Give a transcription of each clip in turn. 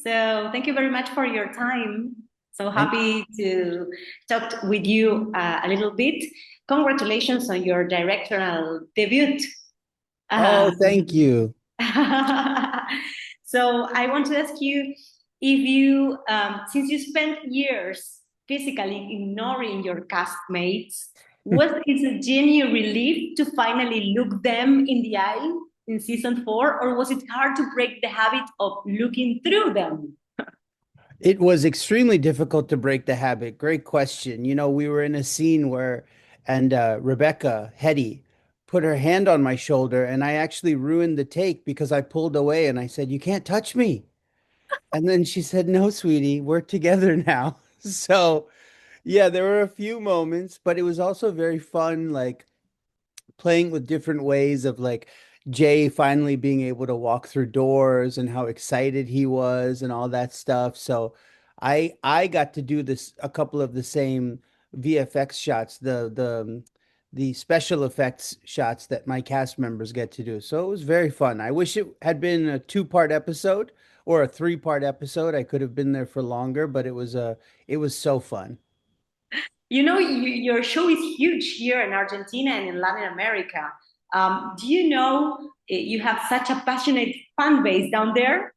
So thank you very much for your time. So And happy to talk with you a little bit. Congratulations on your directorial debut. oh, thank Um, you. so I want to ask you if you, since you spent years physically ignoring your castmates, was it a genuine relief to finally look them in the eye in season 4, or was it hard to break the habit of looking through them? It was extremely difficult to break the habit. Great question. We were in a scene and Rebecca Hetty put her hand on my shoulder, and I actually ruined the take because I pulled away and I said, "You can't touch me." And then she said, "No, sweetie, we're together now." So, yeah, there were a few moments, but it was also very fun, like playing with different ways of like Jay finally being able to walk through doors and how excited he was and all that stuff. So I got to do this a couple of the same VFX shots, the special effects shots that my cast members get to do. So it was very fun. I wish it had been a two-part episode or a three-part episode. I could have been there for longer, but it was so fun. Your show is huge here in Argentina and in Latin America. Do you know you have such a passionate fan base down there?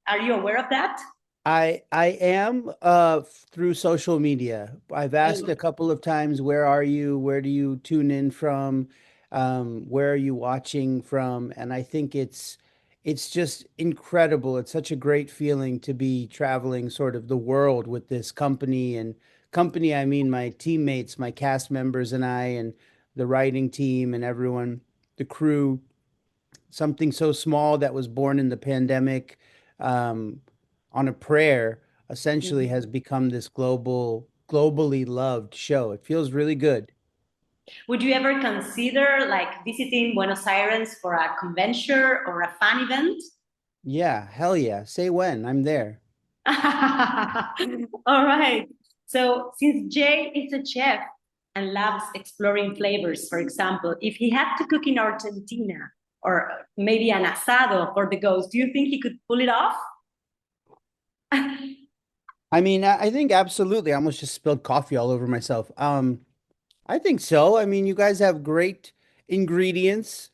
Are you aware of that? I am through social media. I've asked a couple of times, where are you? Where do you tune in from? Where are you watching from? And I think it's just incredible. It's such a great feeling to be traveling sort of the world with this company, and company, I mean my teammates, my cast members and I, and the writing team and everyone, the crew. Something so small that was born in the pandemic, um, on a prayer, essentially has become this globally loved show. It feels really good. Would you ever consider like visiting Buenos Aires for a convention or a fan event? Yeah, hell yeah. Say when. I'm there. All right. So, since Jay is a chef and loves exploring flavors, for example, if he had to cook in Argentina or maybe an asado for the ghost, do you think he could pull it off? I mean, I think absolutely. I almost just spilled coffee all over myself. I think so. I mean, you guys have great ingredients.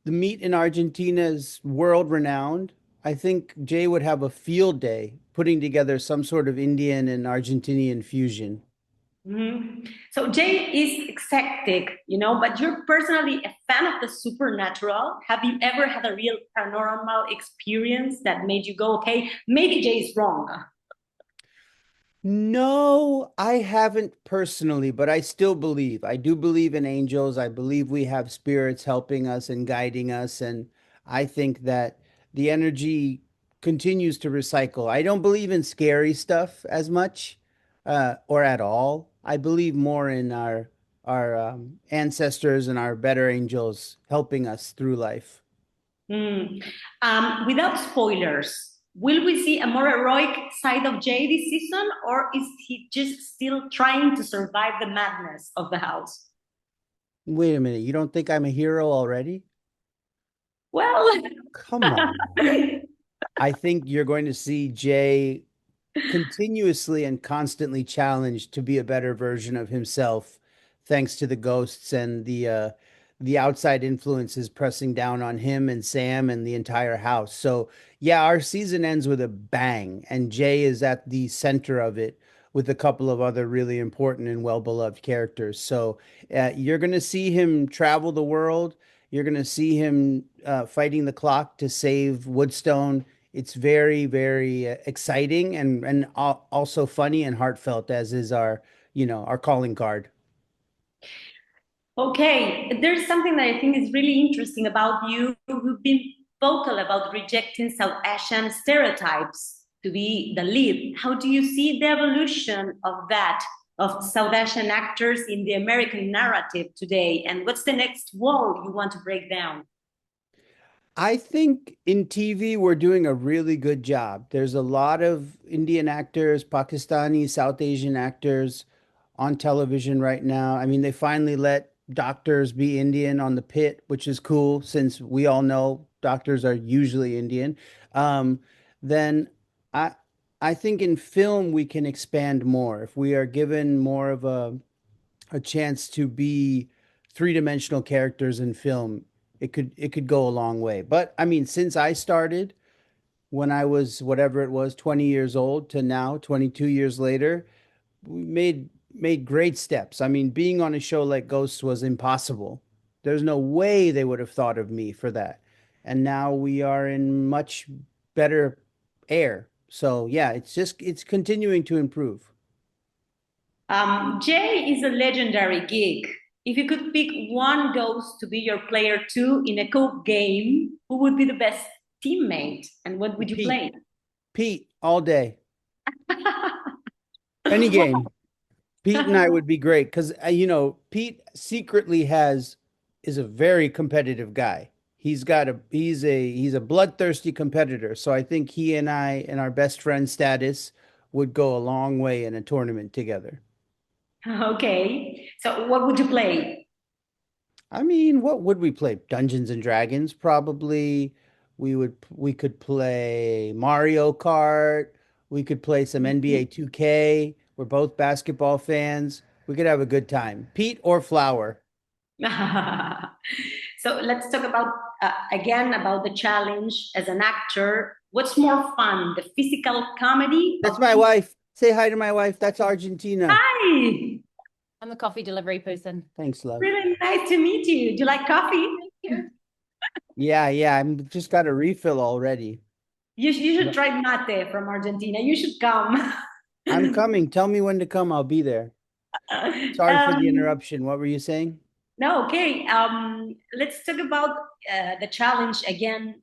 The meat in Argentina is world renowned. I think Jay would have a field day putting together some sort of Indian and Argentinian fusion. Mhm. So Jay is eclectic, but you're personally a fan of the supernatural. Have you ever had a real paranormal experience that made you go, okay, maybe Jay is wrong? No, I haven't personally, but I still believe. I do believe in angels. I believe we have spirits helping us and guiding us. And I think that the energy continues to recycle. I don't believe in scary stuff as much, or at all. I believe more in our ancestors and our better angels helping us through life. Hmm. Without spoilers, will we see a more heroic side of Jay this season, or is he just still trying to survive the madness of the house? Wait a minute, you don't think I'm a hero already? Well, Come on. I think you're going to see Jay continuously and constantly challenged to be a better version of himself, thanks to the ghosts and the outside influences pressing down on him and Sam and the entire house. So yeah, our season ends with a bang, and Jay is at the center of it with a couple of other really important and well-beloved characters. So you're going to see him travel the world. You're going to see him fighting the clock to save Woodstone. It's very, very exciting and also funny and heartfelt, as is our calling card. okay, there's something that I think is really interesting about you. You've been vocal about rejecting South Asian stereotypes to be the lead. How do you see the evolution of that, of South Asian actors in the American narrative today? And what's the next wall you want to break down? I think in TV we're doing a really good job. There's a lot of Indian actors, Pakistani, South Asian actors on television right now. I mean, they finally let doctors be Indian on the pit, which is cool since we all know doctors are usually Indian. Then I I think in film we can expand more. If we are given more of a chance to be three-dimensional characters in film, it could go a long way. But I mean, since I started when I was whatever it was, 20 years old to now, 22 years later, we made great steps. I mean, being on a show like Ghosts was impossible. There's no way they would have thought of me for that. And now we are in much better air. So yeah, it's continuing to improve. Jay is a legendary geek. If you could pick one ghost to be your player two in a co game, who would be the best teammate and what would you Pete, play? Pete, all day, any game. Pete and I would be great because Pete secretly has is a very competitive guy. He's a bloodthirsty competitor. So I think he and I and our best friend status would go a long way in a tournament together. Okay, so what would you play? I mean, what would we play? Dungeons and Dragons, probably. We could play Mario Kart. We could play some NBA 2K. We're both basketball fans. We could have a good time. Pete or Flower? So let's talk about again about the challenge as an actor. What's more fun, the physical comedy That's of my being wife. Say hi to my wife. That's Argentina. hi? I'm the coffee delivery person. Thanks, love. Really nice to meet you. Do you like coffee? Thank you. Yeah, yeah. I'm just got a refill already. You should try mate from Argentina. You should come. I'm coming. Tell me when to come. I'll be there. Sorry for the um, interruption. What were you saying? no, okay. Let's talk about the challenge again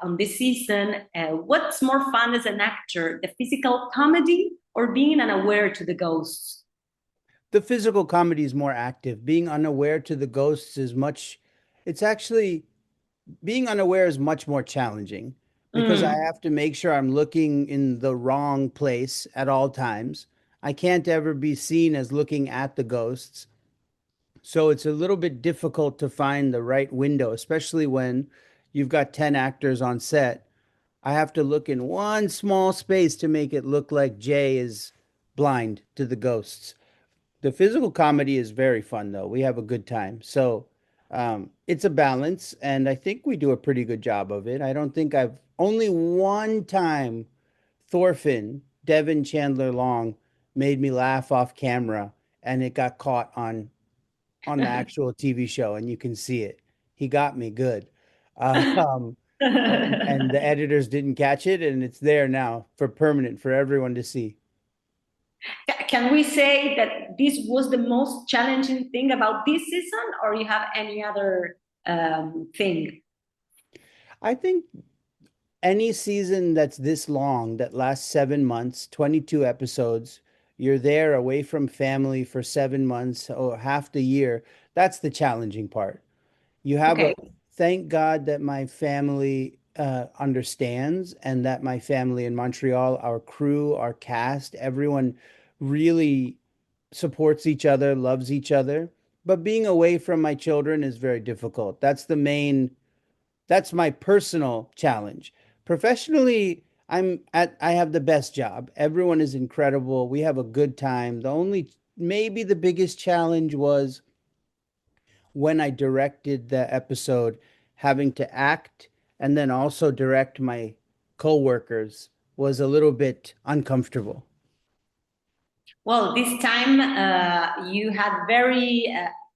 on this season. What's more fun as an actor, the physical comedy or being unaware to the ghosts? The physical comedy is more active. Being unaware to the ghosts is much, it's actually, being unaware is much more challenging because I Mm. have to make sure I'm looking in the wrong place at all times. I can't ever be seen as looking at the ghosts. So it's a little bit difficult to find the right window, especially when you've got 10 actors on set. I have to look in one small space to make it look like Jay is blind to the ghosts. The physical comedy is very fun, though. We have a good time. So it's a balance, and I think we do a pretty good job of it. I don't think I've only one time Thorfinn, Devin Chandler Long, made me laugh off camera, and it got caught on the actual TV show, and you can see it. He got me good. Um, and the editors didn't catch it, and it's there now for permanent for everyone to see. Can we say that this was the most challenging thing about this season, or you have any other thing? I think any season that's this long, that lasts 7 months, 22 episodes, you're there away from family for 7 months or half the year. That's the challenging part. You have a Okay. thank God that my family understands and that my family in Montreal, our crew, our cast, everyone really supports each other, loves each other. But being away from my children is very difficult. That's my personal challenge. Professionally, I have the best job. Everyone is incredible. We have a good time. The only maybe the biggest challenge was when I directed the episode, having to act and then also direct my coworkers was a little bit uncomfortable. Well, this time you had very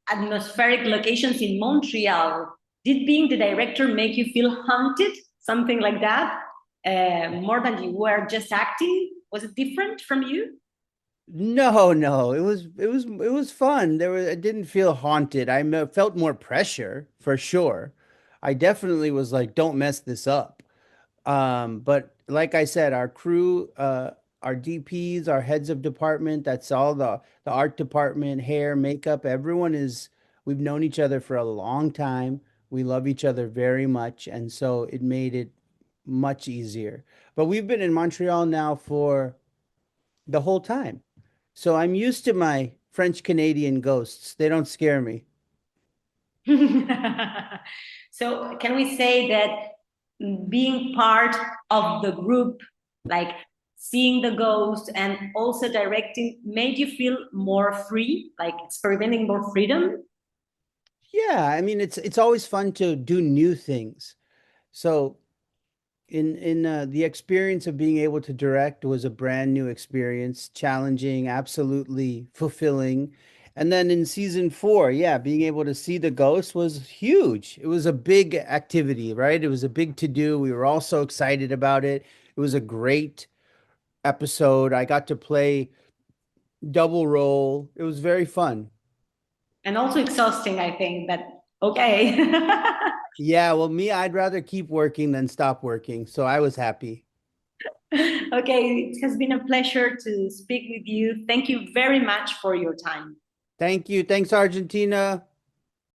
atmospheric locations in Montreal. Did being the director make you feel haunted? Something like that? More than you were just acting? Was it different from you? No, no, it was fun. I didn't feel haunted. Felt more pressure for sure. I definitely was like, don't mess this up. But like I said, our crew, our DPs, our heads of department, that's all the art department, hair, makeup, we've known each other for a long time. We love each other very much, and so it made it much easier. But we've been in Montreal now for the whole time. So I'm used to my French Canadian ghosts. They don't scare me. So, can we say that being part of the group, like seeing the ghost and also directing made you feel more free, like experimenting more freedom? Yeah, I mean it's always fun to do new things. So in the experience of being able to direct was a brand new experience, challenging, absolutely fulfilling. And then in season 4, yeah, being able to see the ghost was huge. It was a big activity, right? It was a big to do. We were all so excited about it. It was a great episode. I got to play double role. It was very fun. And also exhausting, I think, but okay. Yeah, well, me, I'd rather keep working than stop working. So I was happy. Okay, it has been a pleasure to speak with you. Thank you very much for your time. Thank you. Thanks, Argentina.